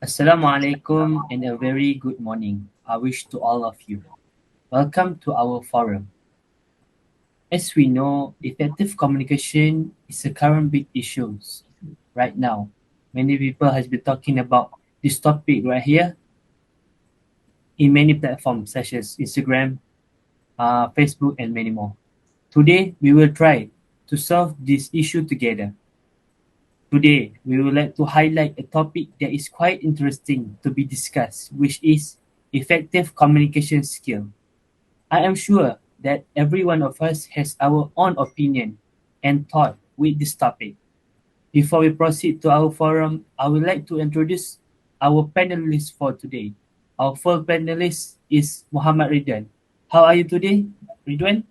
Assalamu alaikum and a very good morning. I wish to all of you. Welcome to our forum. As we know, effective communication is a current big issue right now. Many people has been talking about this topic right here in many platforms such as Instagram, Facebook, and many more. Today, we will try to solve this issue together. Today, we would like to highlight a topic that is quite interesting to be discussed, which is effective communication skill. I am sure that every one of us has our own opinion and thought with this topic. Before we proceed to our forum, I would like to introduce our panelists for today. Our first panelist is Muhammad Ridwan. How are you today, Ridwan?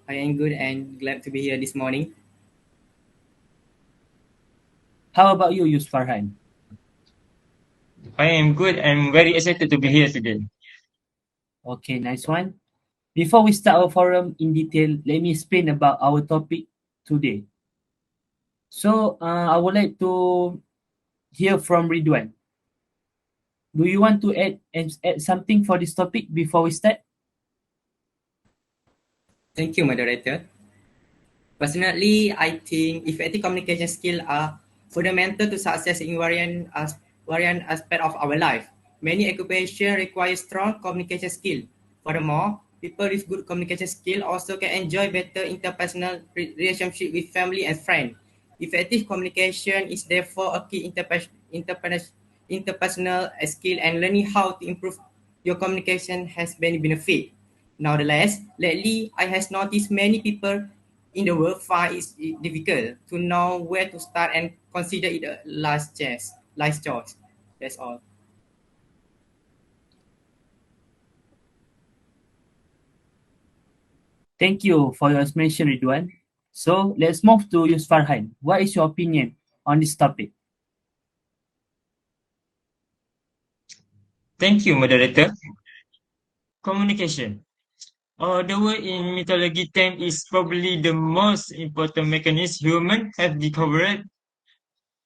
I am good and glad to be here this morning. How about you, Yus Farhan? I am good and very excited to be here today. Okay, nice one. Before we start our forum in detail, let me explain about our topic today. So, I would like to hear from Ridwan. Do you want to add something for this topic before we start? Thank you, moderator. Personally, I think effective communication skills are fundamental to success in various aspects of our life. Many occupations require strong communication skill. Furthermore, people with good communication skill also can enjoy better interpersonal relationship with family and friends. Effective communication is therefore a key interpersonal skill, and learning how to improve your communication has many benefits. Nonetheless, lately I has noticed many people in the world find it difficult to know where to start and consider it a last chance, last choice. That's all. Thank you for your explanation, Ridwan. So let's move to Yus Farhan. What is your opinion on this topic? Thank you, moderator. Communication. The word in mythology term is probably the most important mechanism humans have discovered.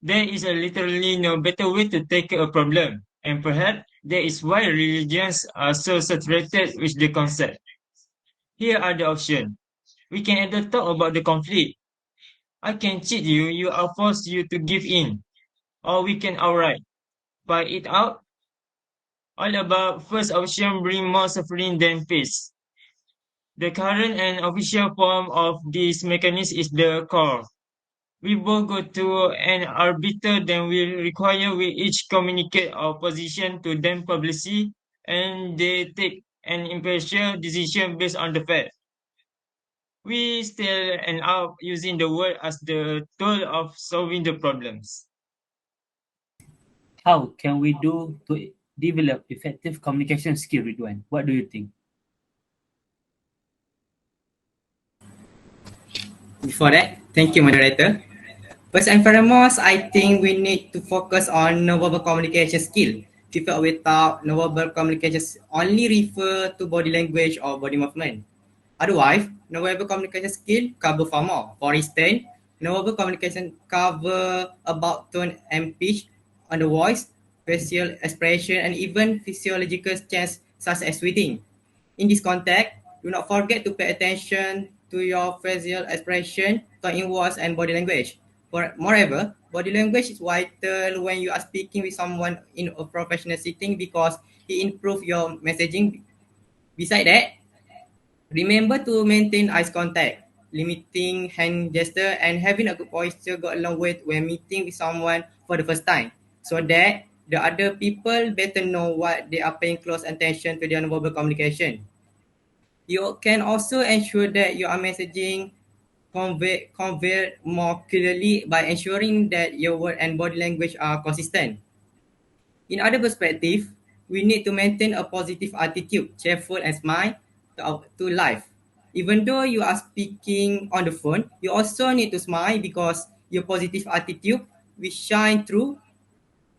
There is literally no better way to tackle a problem, and perhaps that is why religions are so saturated with the concept. Here are the options. We can either talk about the conflict. I can cheat you, you are forced you to give in. Or we can outright fight it out. All about first option bring more suffering than peace. The current and official form of this mechanism is the core. We both go to an arbiter, then we require we each communicate our position to them publicly, and they take an impartial decision based on the fact. We still end up using the word as the tool of solving the problems. How can we do to develop effective communication skill, Ridwan? What do you think? Before that, thank you, moderator. First and foremost, I think we need to focus on nonverbal communication skill. People without nonverbal communications only refer to body language or body movement. Otherwise, nonverbal communication skill cover far more. For instance, nonverbal communication cover about tone and pitch on the voice, facial expression, and even physiological changes such as breathing. In this context, do not forget to pay attention to your facial expression, tone in voice, and body language. Moreover, body language is vital when you are speaking with someone in a professional setting because it improves your messaging. Besides that, remember to maintain eye contact, limiting hand gesture, and having a good posture go a long way when meeting with someone for the first time, so that the other people better know what they are paying close attention to their verbal communication. You can also ensure that your messaging convey more clearly by ensuring that your word and body language are consistent. In other perspective, we need to maintain a positive attitude, cheerful and smile to life. Even though you are speaking on the phone, you also need to smile because your positive attitude will shine through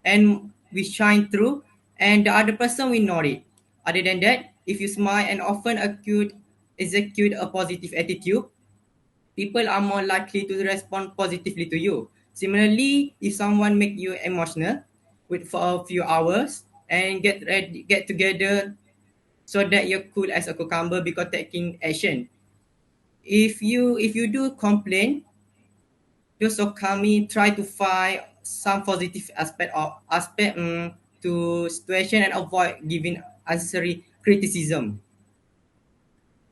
and the other person will know it. Other than that, if you smile and often execute a positive attitude, people are more likely to respond positively to you. Similarly, if someone make you emotional, for a few hours and get together so that you're cool as a cucumber because taking action. If you do complain, those of kami try to find some positive aspect to situation and avoid giving unnecessary criticism.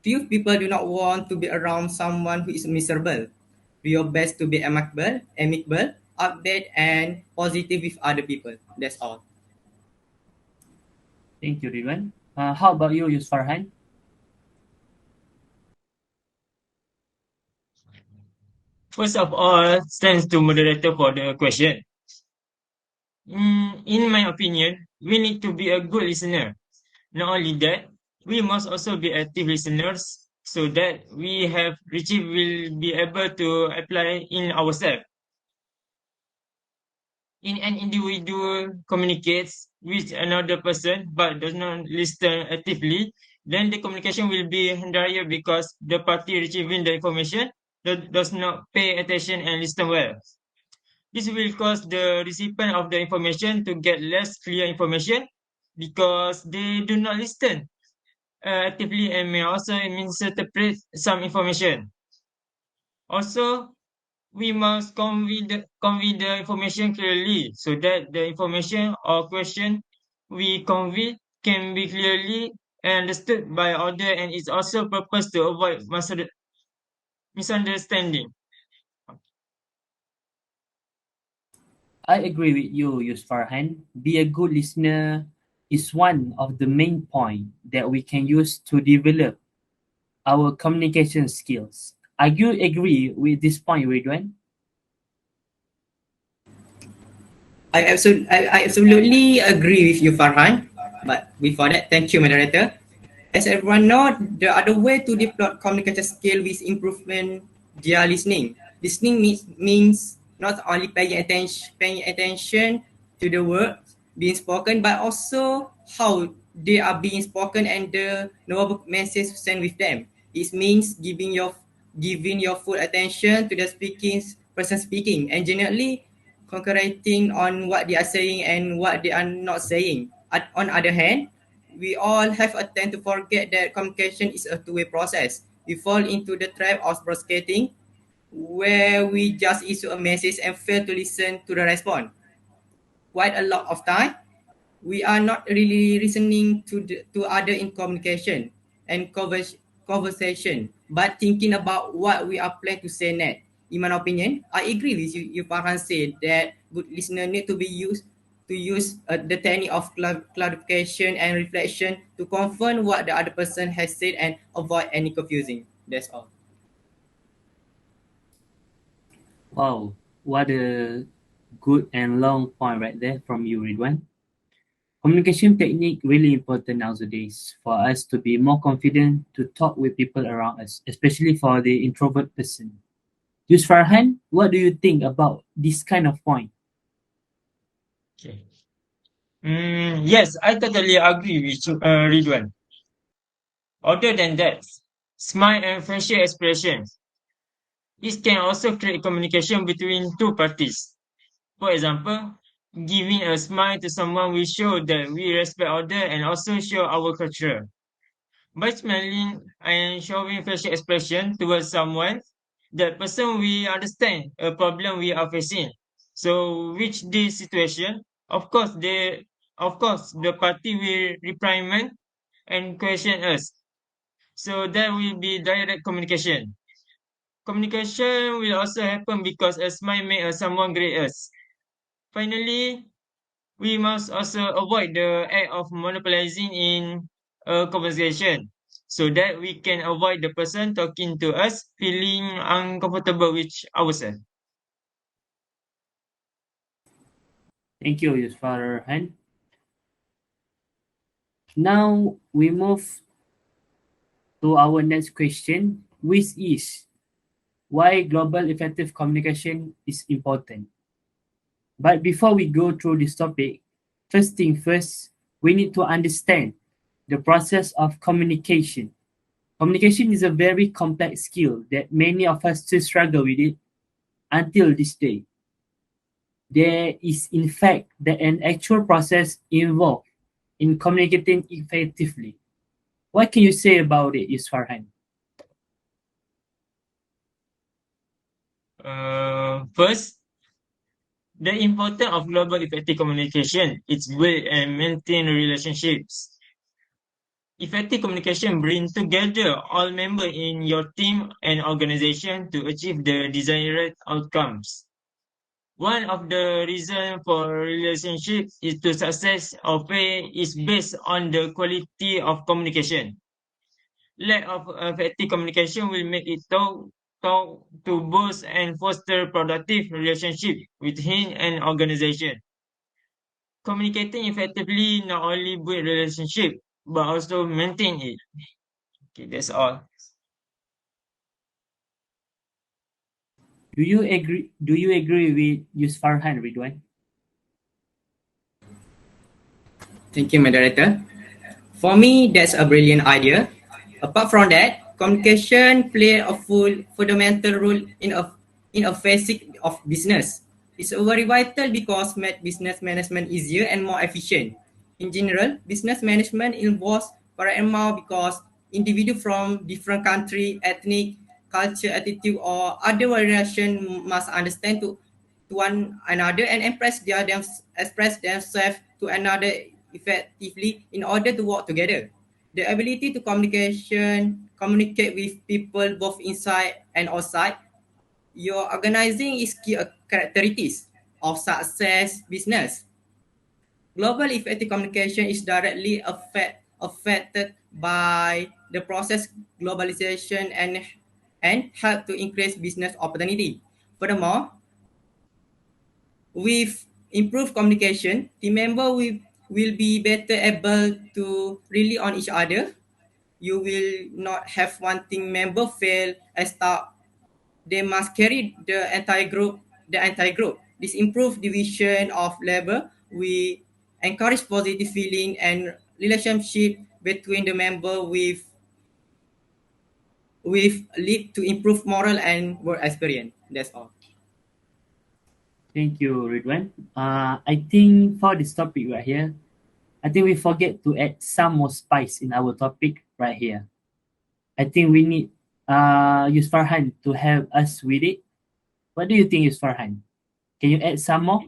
Few people do not want to be around someone who is miserable. Do your best to be amicable, update, and positive with other people. That's all. Thank you, Ridwan. How about you, Yusfarhan? First of all, thanks to moderator for the question. In my opinion, we need to be a good listener. Not only that, we must also be active listeners so that we will be able to apply in ourselves. In an individual communicates with another person but does not listen actively, then the communication will be drier because the party receiving the information does not pay attention and listen well. This will cause the recipient of the information to get less clear information because they do not listen actively and may also misinterpret some information. Also, we must convey the information clearly so that the information or question we convey can be clearly understood by other and is also purpose to avoid misunderstanding. I agree with you, Yusfarhan. Be a good listener is one of the main points that we can use to develop our communication skills. Are you agree with this point, Ridwan? I absolutely agree with you, Farhan. But before that, thank you, moderator. As everyone knows, the other way to develop communication skill is improvement via listening. Listening means not only paying attention to the words being spoken, but also how they are being spoken and the novel message sent with them. It means giving your full attention to the speaking person speaking and generally concentrating on what they are saying and what they are not saying. On other hand, we all have a tend to forget that communication is a two-way process. We fall into the trap of broadcasting, where we just issue a message and fail to listen to the response. Quite a lot of time, we are not really listening to other in communication and conversation, but thinking about what we are planning to say next. In my opinion, I agree with you. You Farhan said that good listener need to be used to use the technique of clarification and reflection to confirm what the other person has said and avoid any confusing. That's all. Wow, what a good and long point right there from you, Ridwan. Communication technique really important nowadays for us to be more confident to talk with people around us, especially for the introvert person. Yus Farhan, what do you think about this kind of point? Okay. Yes, I totally agree with you, Ridwan. Other than that, smile and facial expressions. This can also create communication between two parties. For example, giving a smile to someone will show that we respect others and also show our culture. By smiling and showing facial expression towards someone, that person will understand a problem we are facing. So, which this situation, of course, the party will reprimand and question us. So there will be direct communication. Communication will also happen because a smile make someone greet us. Finally, we must also avoid the act of monopolizing in a conversation so that we can avoid the person talking to us feeling uncomfortable with ourselves. Thank you, Yus Farhan. Now we move to our next question, which is why global effective communication is important. But before we go through this topic, first thing first, we need to understand the process of communication. Communication is a very complex skill that many of us still struggle with it until this day. there is in fact an actual process involved in communicating effectively. What can you say about it, Isfarhan? First, the importance of global effective communication is build and maintain relationships. Effective communication brings together all members in your team and organization to achieve the desired outcomes. One of the reasons for relationship is to success or fail is based on the quality of communication. Lack of effective communication will make it talk to boost and foster productive relationship within an organization. Communicating effectively not only build relationship but also maintain it. Okay, that's all. Do you agree with Yusfarhan, Ridwan? Thank you, moderator. For me, that's a brilliant idea. Apart from that, communication play a full fundamental role in a facet of business. It's very vital because make business management easier and more efficient. In general, business management involves paramount because individuals from different country, ethnic, culture, attitude, or other variation must understand to one another and express themselves to another effectively in order to work together. The ability to communicate with people both inside and outside your organizing is key characteristics of success business. Global effective communication is directly affected by the process globalization and help to increase business opportunity. Furthermore, with improved communication, team member will be better able to rely on each other. You will not have one team member fail and start. They must carry the entire group. This improved division of labor. We encourage positive feeling and relationship between the member with lead to improve moral and work experience. That's all. Thank you, Ridwan. I think for this topic right here, I think we forget to add some more spice in our topic right here. I think we need Yusfarhan to help us with it. What do you think, Yusfarhan? Can you add some more?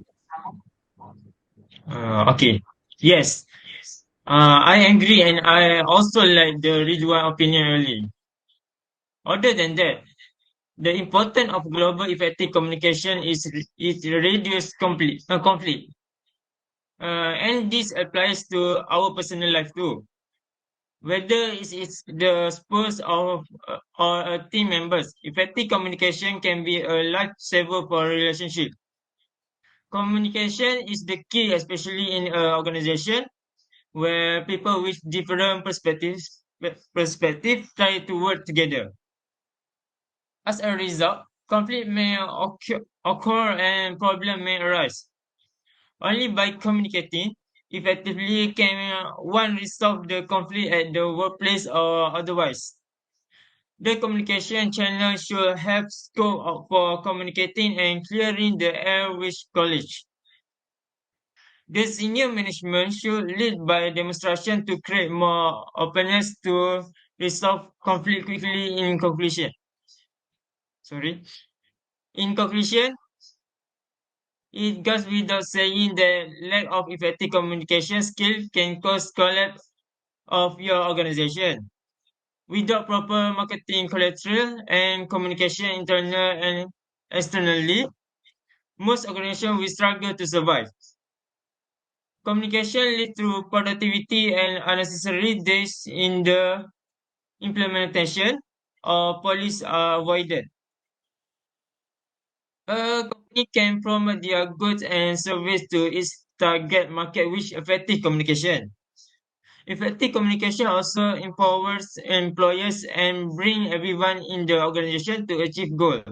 Okay. Yes. I agree, and I also like the Ridwan opinion early. Other than that, the importance of global effective communication is reduce conflict. And this applies to our personal life too. Whether it's the spouse or a team members, effective communication can be a lifesaver for a relationship. Communication is the key, especially in an organization where people with different perspective try to work together. As a result, conflict may occur and problem may arise. Only by communicating effectively can one resolve the conflict at the workplace or otherwise. The communication channel should have scope for communicating and clearing the air with colleagues. The senior management should lead by demonstration to create more openness to resolve conflict quickly. Sorry. In conclusion, it goes without saying that lack of effective communication skill can cause collapse of your organization. Without proper marketing collateral and communication internal and externally, most organizations will struggle to survive. Communication leads to productivity and unnecessary days in the implementation or policies are avoided. A company can promote their goods and service to its target market with effective communication. Effective communication also empowers employers and bring everyone in the organization to achieve goals.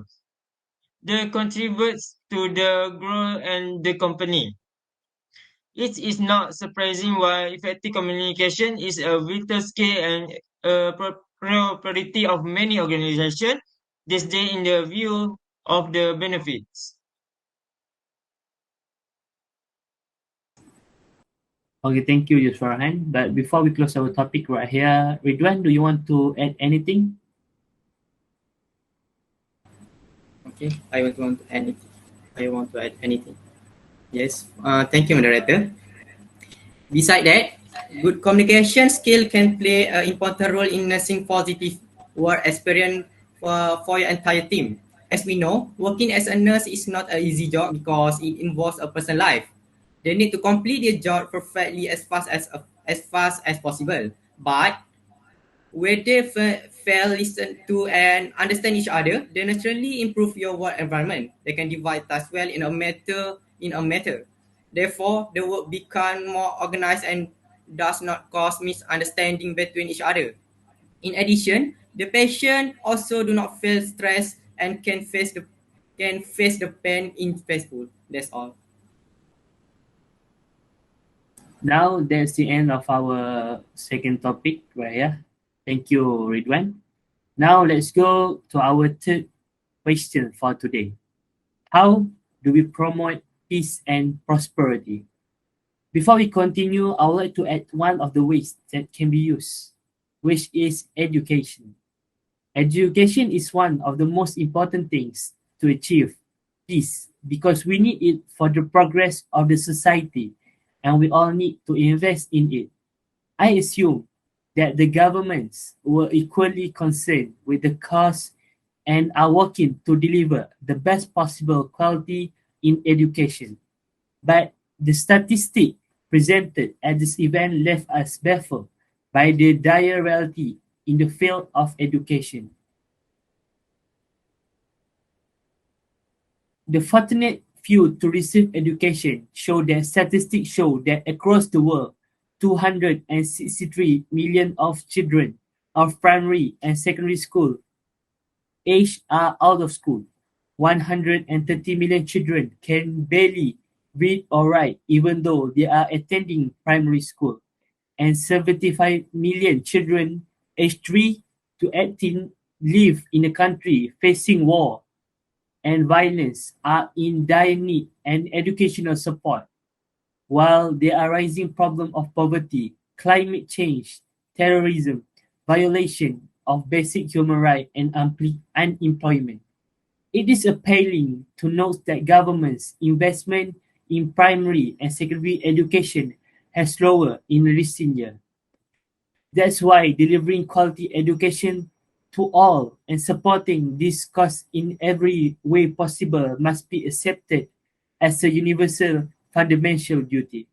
That contributes to the growth and the company. It is not surprising why effective communication is a vital skill and a priority of many organizations this day in the view of the benefits. Okay, thank you, Yusrahan. But before we close our topic right here, Ridwan, do you want to add anything? Okay, I want to add anything. Yes. Thank you, moderator. Beside that, good communication skill can play an important role in nursing positive work experience for your entire team. As we know, working as a nurse is not an easy job because it involves a person's life. They need to complete their job perfectly as fast as possible. But where they fail, listen to, and understand each other, they naturally improve your work environment. They can divide tasks well in a matter. Therefore, the work become more organized and does not cause misunderstanding between each other. In addition, the patient also do not feel stress and can face the pain in peaceful. That's all. Now that's the end of our second topic right here. Thank you, Ridwan. Now let's go to our third question for today. How do we promote peace and prosperity? Before we continue, I would like to add one of the ways that can be used, which is education. Education is one of the most important things to achieve peace because we need it for the progress of the society and we all need to invest in it. I assume that the governments were equally concerned with the cause and are working to deliver the best possible quality in education. But the statistic presented at this event left us baffled by the dire reality in the field of education. The fortunate few to receive education show that statistics show that across the world, 263 million of children of primary and secondary school age are out of school. 130 million children can barely read or write even though they are attending primary school. And 75 million children aged 3 to 18 live in a country facing war and violence are in dire need and educational support, while there are rising problems of poverty, climate change, terrorism, violation of basic human rights, and unemployment. It is appalling to note that government's investment in primary and secondary education has lowered in recent years. That's why delivering quality education to all and supporting this cause in every way possible must be accepted as a universal fundamental duty.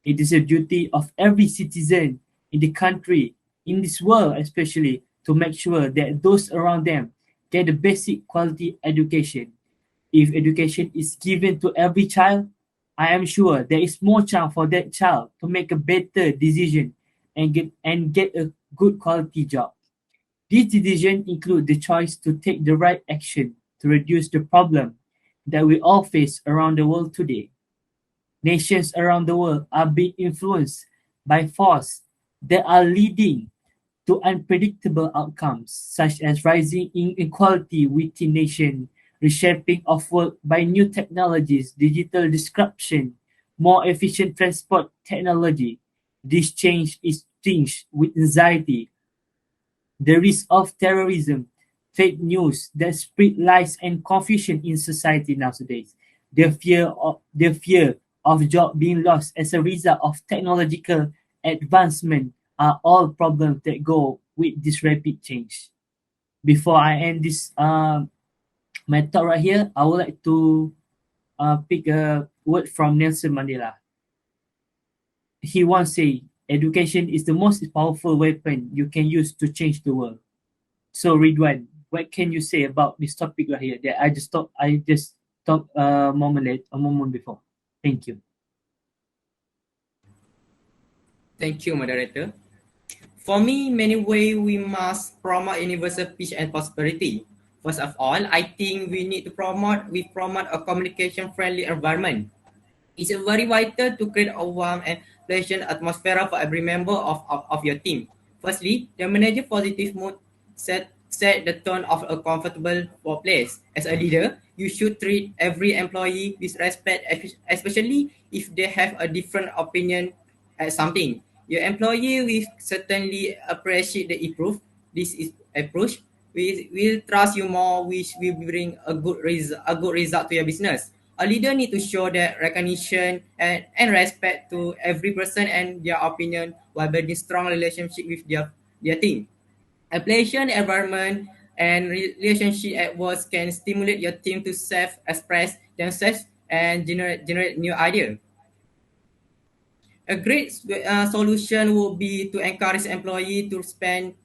It is a duty of every citizen in the country, in this world especially, to make sure that those around them get a basic quality education. If education is given to every child, I am sure there is more chance for that child to make a better decision and get a good quality job. These decisions include the choice to take the right action to reduce the problem that we all face around the world today. Nations around the world are being influenced by forces that are leading to unpredictable outcomes, such as rising inequality within nations, reshaping of work by new technologies, digital disruption, more efficient transport technology. This change is tinged with anxiety, the risk of terrorism, fake news that spread lies and confusion in society nowadays, the fear of job being lost as a result of technological advancement are all problems that go with this rapid change. Before I end this my talk right here, I would like to pick a word from Nelson Mandela. He once said, "Education is the most powerful weapon you can use to change the world." So Ridwan, what can you say about this topic right here that I just talked a moment before? Thank you. Thank you, moderator. For me, many ways we must promote universal peace and prosperity. First of all, I think we promote a communication friendly environment. It's very vital to create a warm and pleasant atmosphere for every member of your team. Firstly, the manager positive mood set the tone of a comfortable workplace. As a leader, you should treat every employee with respect, especially if they have a different opinion at something. Your employee will certainly appreciate the improve. This is approach. We will trust you more, which will bring a good result to your business. A leader need to show that recognition and respect to every person and their opinion while building strong relationship with their team. A pleasant environment and relationship at work can stimulate your team to self-express themselves and generate new ideas. A great solution would be to encourage employee to spend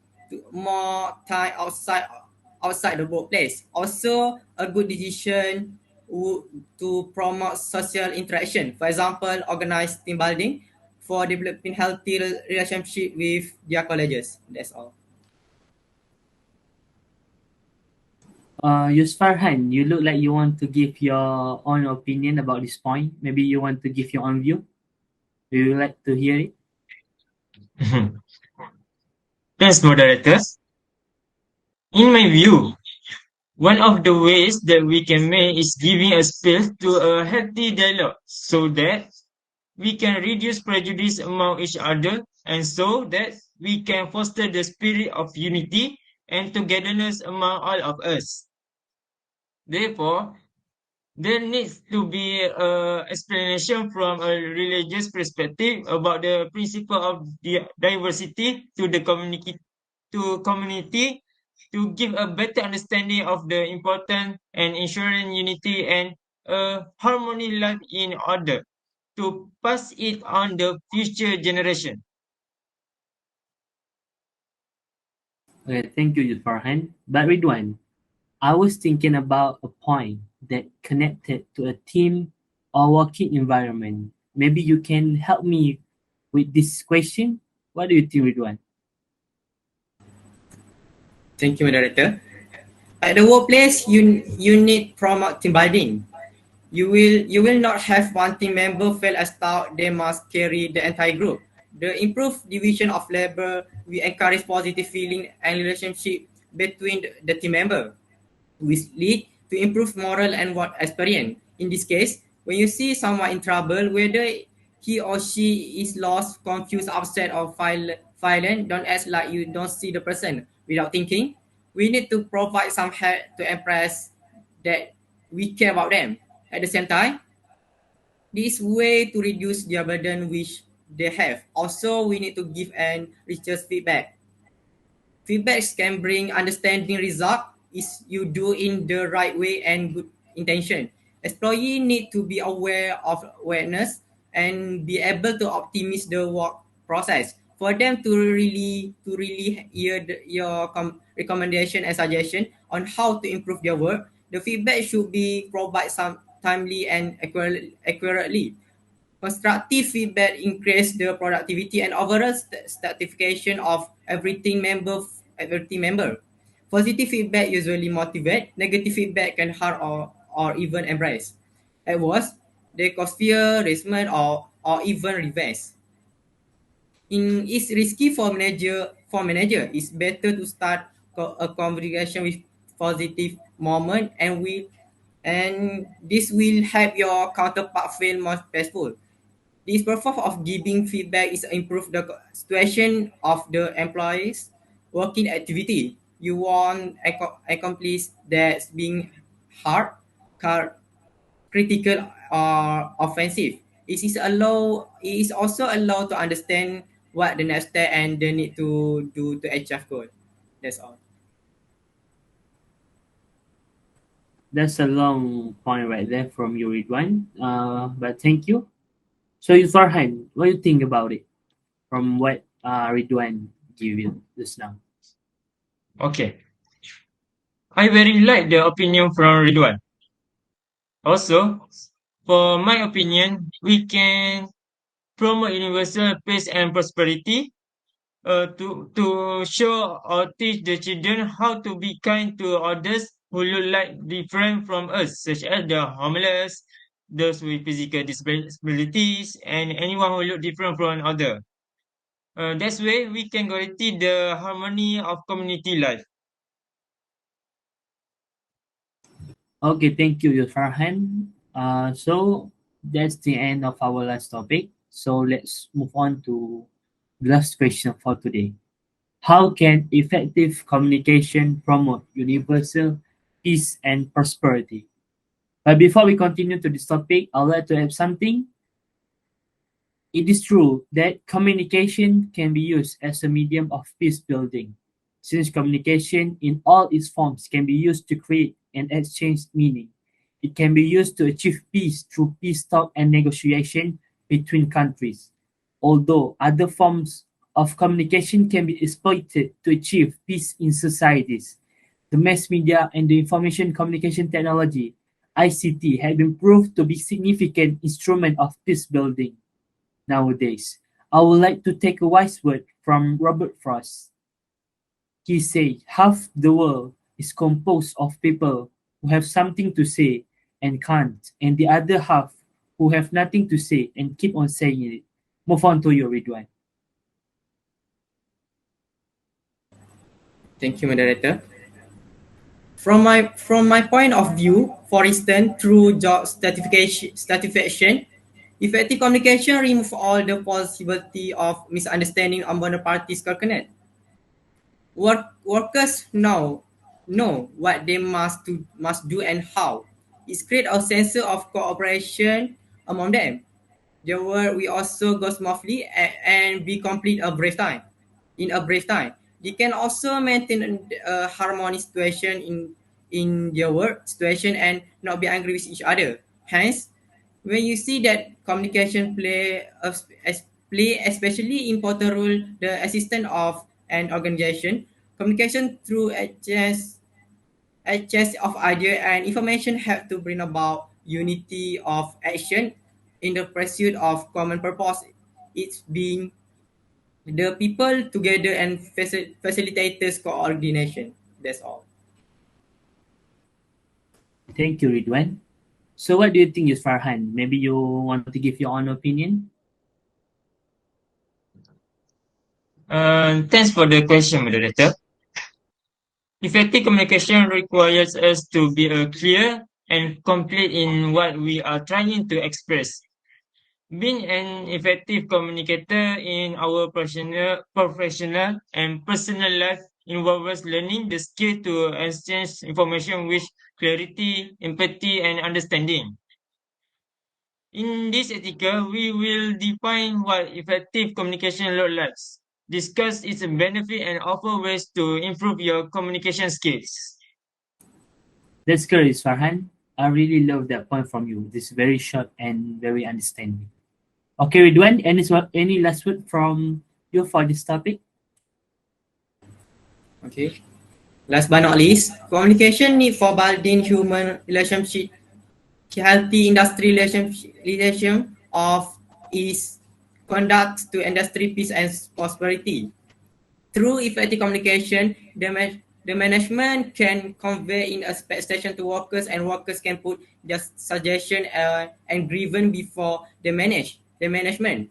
more time outside the workplace. Also, a good decision would to promote social interaction. For example, organize team building for developing healthy relationship with their colleagues. That's all. Yus Farhan, you look like you want to give your own opinion about this point. Maybe you want to give your own view. Do you like to hear it? Thanks, moderators. In my view, one of the ways that we can make is giving a space to a healthy dialogue so that we can reduce prejudice among each other and so that we can foster the spirit of unity and togetherness among all of us. Therefore, there needs to be a explanation from a religious perspective about the principle of diversity to the community to give a better understanding of the importance and ensuring unity and harmony life in order to pass it on the future generation. Okay, thank you, Yus Farhan. But Ridwan, I was thinking about a point that connected to a team or working environment. Maybe you can help me with this question. What do you think, Ridwan? Thank you, moderator. At the workplace, you need promote team building. You will not have one team member fail as thought they must carry the entire group. The improved division of labor will encourage positive feeling and relationship between the team member, which lead to improve moral and work experience. In this case, when you see someone in trouble, whether he or she is lost, confused, upset, or violent, don't act like you don't see the person. Without thinking, we need to provide some help to impress that we care about them. At the same time, this way to reduce their burden which they have. Also, we need to give and research feedback. Feedbacks can bring understanding result is you do in the right way and good intention. Employee need to be aware of awareness and be able to optimize the work process. For them to really hear your recommendation and suggestion on how to improve their work, the feedback should be provided some timely and accurately. Constructive feedback increase the productivity and overall stratification of every team member. Positive feedback usually motivate. Negative feedback can hurt or even embrace. At worst, they cause fear, resentment, or even revenge. It's risky for manager. It's better to start a conversation with positive moment and this will help your counterpart feel more peaceful. This purpose of giving feedback is improve the situation of the employees' working activity. You want accomplish that's being hard, critical, or offensive. It is also allowed to understand what the next step and they need to do to achieve goal. That's all. That's a long point right there from you, Ridwan. But thank you. So, Farhan, what do you think about it from what Ridwan gave you just now? Okay, I very like the opinion from Ridwan. Also, for my opinion, we can promote universal peace and prosperity to show or teach the children how to be kind to others who look like different from us, such as the homeless, those with physical disabilities, and anyone who look different from another. That's way we can guarantee the harmony of community life. Okay, thank you, Farhan. So that's the end of our last topic. So let's move on to the last question for today. How can effective communication promote universal peace and prosperity? But before we continue to this topic, I'd like to add something. It is true that communication can be used as a medium of peace building, since communication in all its forms can be used to create and exchange meaning. It can be used to achieve peace through peace talk and negotiation between countries. Although other forms of communication can be exploited to achieve peace in societies, the mass media and the information communication technology (ICT) have been proved to be significant instrument of peace building nowadays. I would like to take a wise word from Robert Frost. He said, half the world is composed of people who have something to say and can't, and the other half who have nothing to say and keep on saying it. Move on to you, Ridwan. Thank you, moderator. From my point of view, for instance, through job stratification, effective communication remove all the possibility of misunderstanding among the parties concerned. Workers know what they must do and how. It creates a sense of cooperation among them. The work we also go smoothly and be complete a brief time. In a brief time, they can also maintain a harmonious situation in their work situation and not be angry with each other. Hence, when you see that communication play especially important role, the assistant of an organization, communication through exchange of idea and information have to bring about unity of action in the pursuit of common purpose. It's being the people together and facilitators coordination. That's all. Thank you, Ridwan. So what do you think is Farhan? Maybe you want to give your own opinion? Thanks for the question, moderator. Effective communication requires us to be clear and complete in what we are trying to express. Being an effective communicator in our professional and personal life involves learning the skill to exchange information with clarity, empathy, and understanding. In this article, we will define what effective communication looks like, discuss its benefit, and offer ways to improve your communication skills. That's great, Farhan. I really love that point from you. This is very short and very understanding. Okay, Ridwan, any last word from you for this topic? Okay. Last but not least, communication need for building human relationship, healthy industry relation of is conduct to industry peace and prosperity. Through effective communication, the management can convey in expectation to workers, and workers can put their suggestion and driven before the management.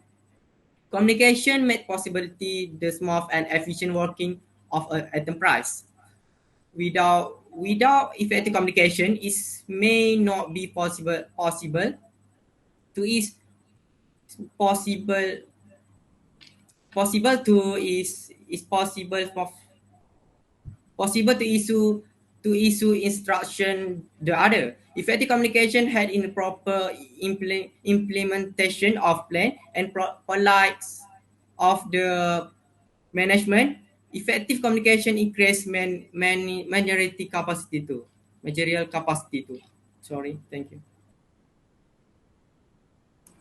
Communication made possibility the smooth and efficient working of an enterprise. Without effective communication, it may not be possible to is possible possible to is possible to issue instruction the other. Effective communication had in proper implementation of plan and polite of the management. Effective communication increase majority capacity too. Material capacity too. Sorry, thank you.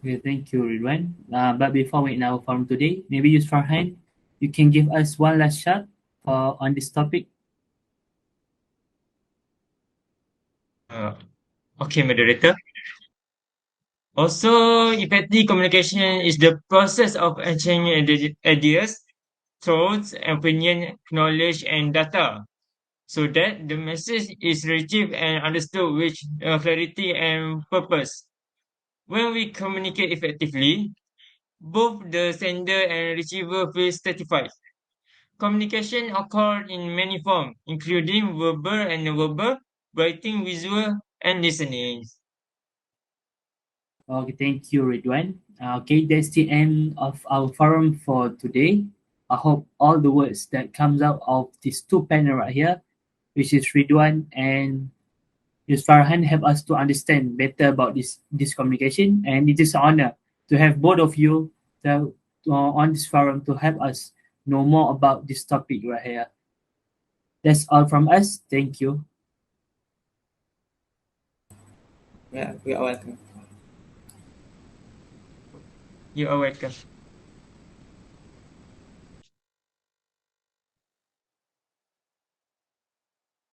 Okay, thank you, Ridwan. But before we end our forum today, maybe use Farhan, you can give us one last shot on this topic. Uh, okay, moderator. Also, effective communication is the process of exchanging ideas, thoughts, opinion, knowledge, and data, so that the message is received and understood with clarity and purpose. When we communicate effectively, both the sender and receiver feel satisfied. Communication occurs in many forms, including verbal and non-verbal, writing, visual, and listening. Okay, thank you, Ridwan. Okay, that's the end of our forum for today. I hope all the words that comes out of these two panel right here, which is Ridwan and Ms. Farhan, help us to understand better about this communication. And it is an honor to have both of you on this forum to help us know more about this topic right here. That's all from us. Thank you. Yeah, we are welcome. You are welcome.